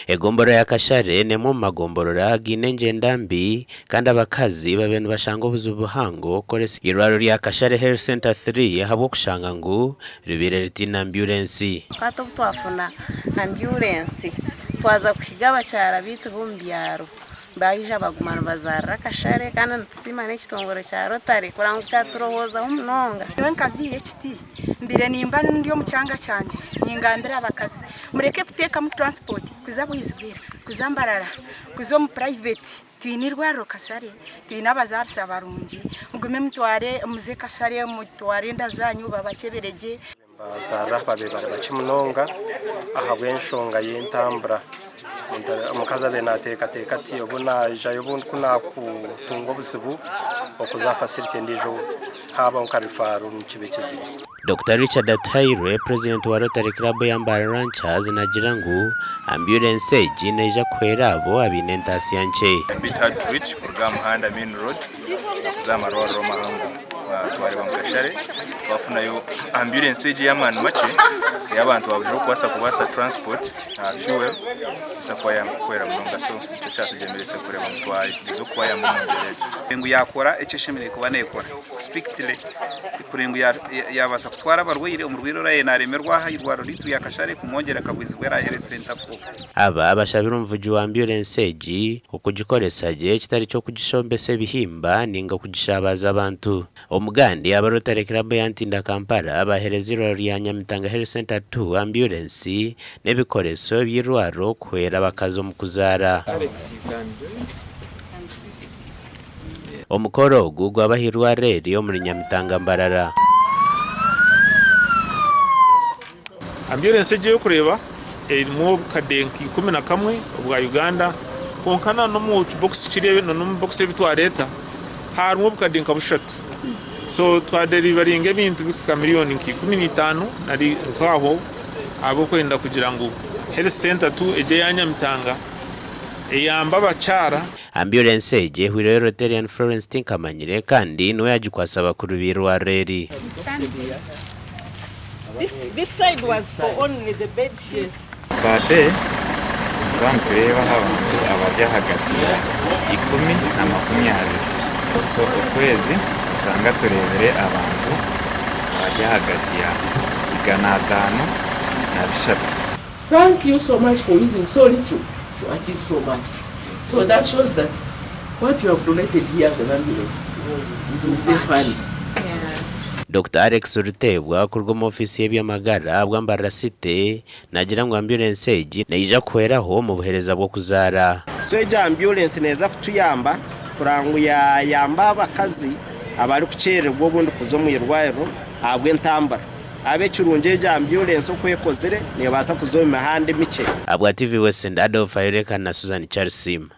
Egomboro ya Kashare ne mu magomborora ginenje ndambi kandi abakazi babenu bashanga ubuzubuhango koresi irwaro rya Kashare Health Center 3 habo kushanga ngo ribire ritina ambulance kato twafuna ambulance twaza kwigaba cyara bitu bumbyaro bayija bagumana bazara Kashare kana ntsima n'ekitongoro cya Rotary kurango cyaturohoza umunonga nka VHT mbire nimba ndiyo mu cyanga cyanje nyingambira abakazi mureke kuteka mu transport kuza kuyizibwira kuza Mbarara kuzo mu private twinirwa Kashare twinabazarisa barungi mugume mutware muze Kashare mutware ndazanyu babakebereje bazara babebare bakimunonga aha bwenshonga yentambura mukaza benateka ati obona jayo kuna kutungo busibu okuza facility ndijo haba nkarifaru mukibekizi. Dr. Richard Ataire, President wa Rotary Club ya Mbarara nagira ngo ambulance jineja kwerabo abinentasi yanche bita twitch kurga muhanda main road kuzama roro mahango twari wa Kashare twafuna yo ambulance y'abantu make y'abantu babiro kubasa transport fuel sakwaya kwera munonga so icyo cyatugemerese kureba mutwari zo kwaya mu mbereje ngo yakora ekishimire kuba nekora strictly kurengo yabasa kutwara barwire umurwiro raye naremerwa hayirwaro ritu ya Kashare kumwongera Agacencwire Health Center aba abashabira umvuji wa ambulance ukugikoresa je kitari cyo kugishombese bihimba ninga kugishabaza abantu omugandi aba Rotary Club yantinda Kampala abahereza irori ya Nyamitanga Health Center 2 ambulance nebikoreso by'irwaro kwera bakazo mukuzara omukoro gugwa bahirwa reri yo muri Nyamitanga Mbarara ambulance je kureba mu kadenki 11 ubwa Uganda konkana no mu box kirebe no mu box bitwareta hari mu kadenka bushatu so twadelivery ngebintu bika miliyoni 15 nari kwaho abo kwenda kugira ngo Health Center 2 eje ya Nyamitanga eyamba bacara ambulance je hwire Rotary Florence Tinkamanyire kandi no yagikwasaba kurubirwa reri. This side was for only the bed sheets. Bade bamtureba abantu abajya hagati ya 10 na 20 so ukwezi usanga turebere abantu abajya hagati ya 5 na 6. Thank you so much for using so little to achieve so much. So that shows that what you have donated here as an ambulance is in safe hands. Dr. Alex Rutebwa kurwa mu ofisi y'byamagara bwa Mbarara City nagira ngo ambulance neija kweraho mu buhereza bwo kuzara. Sweja ambulance neza kutuyamba kurango yamba abakazi abari kucererwa ubundi kuzo mu irwairo abwe ntambara abe kirungeje ambulance okwekozere ne basa kuzo mu mahande mice. Abwa TV West and Adolf Ayireka na Susan Charles Sim.